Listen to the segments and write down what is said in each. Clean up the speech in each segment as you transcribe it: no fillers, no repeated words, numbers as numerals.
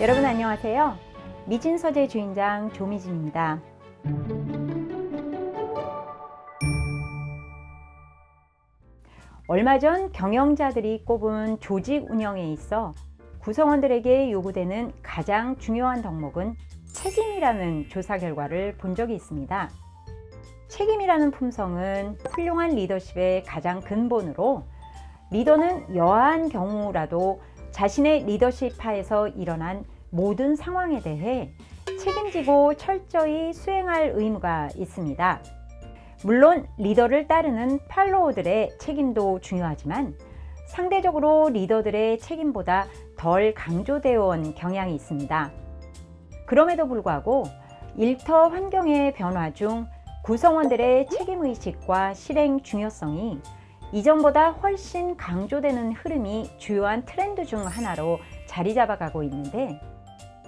여러분 안녕하세요. 미진서재 주인장 조미진입니다. 얼마 전 경영자들이 꼽은 조직 운영에 있어 구성원들에게 요구되는 가장 중요한 덕목은 책임이라는 조사 결과를 본 적이 있습니다. 책임이라는 품성은 훌륭한 리더십의 가장 근본으로, 리더는 여하한 경우라도 자신의 리더십 하에서 일어난 모든 상황에 대해 책임지고 철저히 수행할 의무가 있습니다. 물론 리더를 따르는 팔로워들의 책임도 중요하지만 상대적으로 리더들의 책임보다 덜 강조되어 온 경향이 있습니다. 그럼에도 불구하고 일터 환경의 변화 중 구성원들의 책임의식과 실행 중요성이 이전보다 훨씬 강조되는 흐름이 주요한 트렌드 중 하나로 자리 잡아가고 있는데,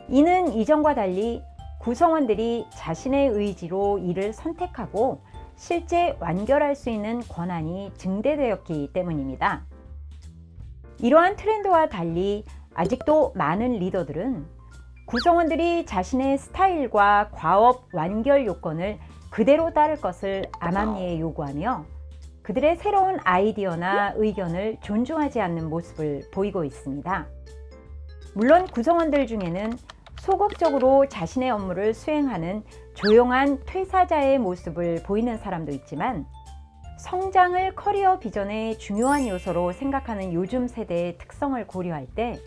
이는 이전과 달리 구성원들이 자신의 의지로 일을 선택하고 실제 완결할 수 있는 권한이 증대되었기 때문입니다. 이러한 트렌드와 달리 아직도 많은 리더들은 구성원들이 자신의 스타일과 과업 완결 요건을 그대로 따를 것을 암암리에 요구하며 그들의 새로운 아이디어나 의견을 존중하지 않는 모습을 보이고 있습니다. 물론 구성원들 중에는 소극적으로 자신의 업무를 수행하는 조용한 퇴사자의 모습을 보이는 사람도 있지만, 성장을 커리어 비전의 중요한 요소로 생각하는 요즘 세대의 특성을 고려할 때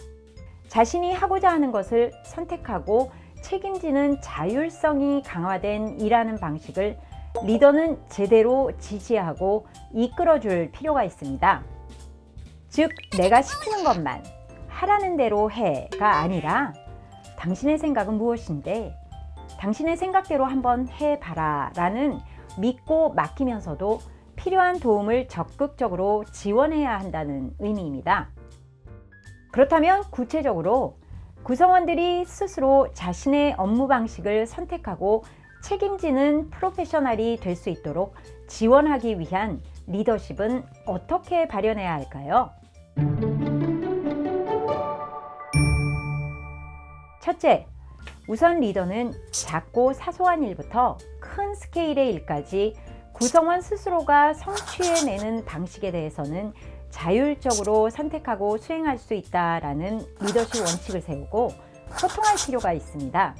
자신이 하고자 하는 것을 선택하고 책임지는 자율성이 강화된 일하는 방식을 리더는 제대로 지지하고 이끌어줄 필요가 있습니다. 즉, 내가 시키는 것만 하라는 대로 해가 아니라 당신의 생각은 무엇인데 당신의 생각대로 한번 해봐라 라는 믿고 맡기면서도 필요한 도움을 적극적으로 지원해야 한다는 의미입니다. 그렇다면 구체적으로 구성원들이 스스로 자신의 업무 방식을 선택하고 책임지는 프로페셔널이 될 수 있도록 지원하기 위한 리더십은 어떻게 발현해야 할까요? 첫째, 우선 리더는 작고 사소한 일부터 큰 스케일의 일까지 구성원 스스로가 성취해내는 방식에 대해서는 자율적으로 선택하고 수행할 수 있다라는 리더십 원칙을 세우고 소통할 필요가 있습니다.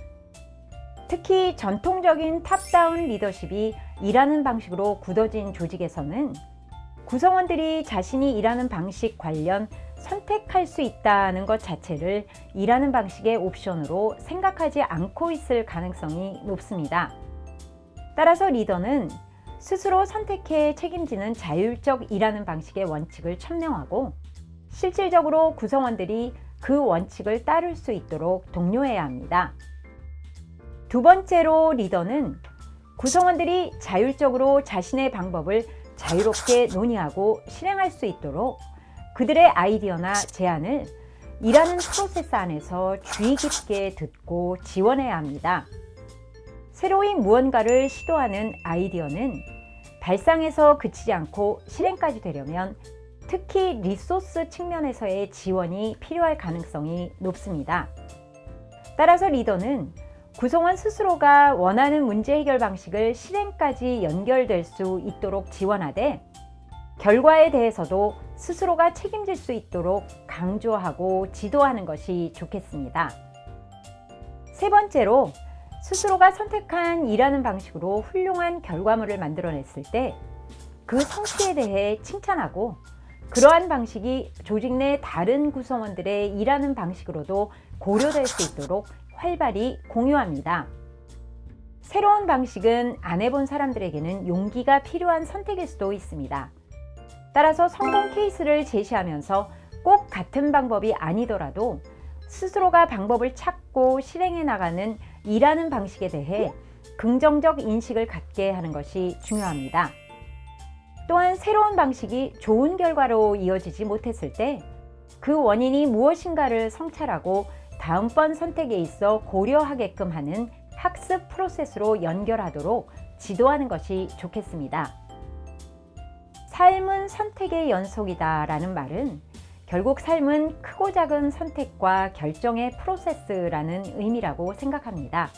특히 전통적인 탑다운 리더십이 일하는 방식으로 굳어진 조직에서는 구성원들이 자신이 일하는 방식 관련 선택할 수 있다는 것 자체를 일하는 방식의 옵션으로 생각하지 않고 있을 가능성이 높습니다. 따라서 리더는 스스로 선택해 책임지는 자율적 일하는 방식의 원칙을 천명하고 실질적으로 구성원들이 그 원칙을 따를 수 있도록 독려해야 합니다. 두 번째로, 리더는 구성원들이 자율적으로 자신의 방법을 자유롭게 논의하고 실행할 수 있도록 그들의 아이디어나 제안을 일하는 프로세스 안에서 주의 깊게 듣고 지원해야 합니다. 새로이 무언가를 시도하는 아이디어는 발상에서 그치지 않고 실행까지 되려면 특히 리소스 측면에서의 지원이 필요할 가능성이 높습니다. 따라서 리더는 구성원 스스로가 원하는 문제 해결 방식을 실행까지 연결될 수 있도록 지원하되, 결과에 대해서도 스스로가 책임질 수 있도록 강조하고 지도하는 것이 좋겠습니다. 세 번째로, 스스로가 선택한 일하는 방식으로 훌륭한 결과물을 만들어냈을 때 그 성취에 대해 칭찬하고, 그러한 방식이 조직 내 다른 구성원들의 일하는 방식으로도 고려될 수 있도록 활발히 공유합니다. 새로운 방식은 안 해본 사람들에게는 용기가 필요한 선택일 수도 있습니다. 따라서 성공 케이스를 제시하면서 꼭 같은 방법이 아니더라도 스스로가 방법을 찾고 실행해 나가는 일하는 방식에 대해 긍정적 인식을 갖게 하는 것이 중요합니다. 또한 새로운 방식이 좋은 결과로 이어지지 못했을 때 그 원인이 무엇인가를 성찰하고 다음번 선택에 있어 고려하게끔 하는 학습 프로세스로 연결하도록 지도하는 것이 좋겠습니다. 삶은 선택의 연속이다 라는 말은 결국 삶은 크고 작은 선택과 결정의 프로세스라는 의미라고 생각합니다.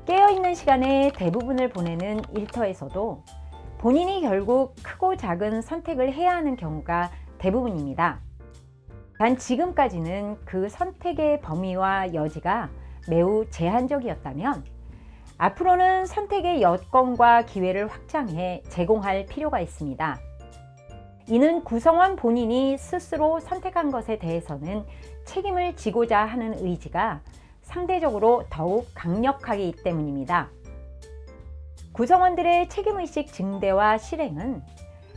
깨어있는 시간의 대부분을 보내는 일터에서도 본인이 결국 크고 작은 선택을 해야 하는 경우가 대부분입니다. 단 지금까지는 그 선택의 범위와 여지가 매우 제한적이었다면 앞으로는 선택의 여건과 기회를 확장해 제공할 필요가 있습니다. 이는 구성원 본인이 스스로 선택한 것에 대해서는 책임을 지고자 하는 의지가 상대적으로 더욱 강력하기 때문입니다. 구성원들의 책임의식 증대와 실행은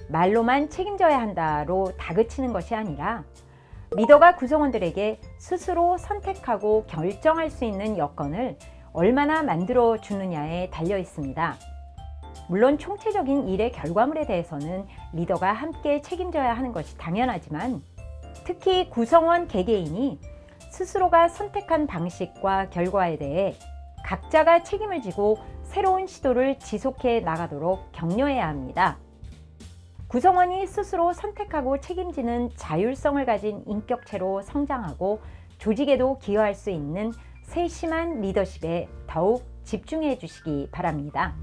말로만 책임져야 한다로 다그치는 것이 아니라 리더가 구성원들에게 스스로 선택하고 결정할 수 있는 여건을 얼마나 만들어 주느냐에 달려 있습니다. 물론 총체적인 일의 결과물에 대해서는 리더가 함께 책임져야 하는 것이 당연하지만 특히 구성원 개개인이 스스로가 선택한 방식과 결과에 대해 각자가 책임을 지고 새로운 시도를 지속해 나가도록 격려해야 합니다. 구성원이 스스로 선택하고 책임지는 자율성을 가진 인격체로 성장하고 조직에도 기여할 수 있는 세심한 리더십에 더욱 집중해 주시기 바랍니다.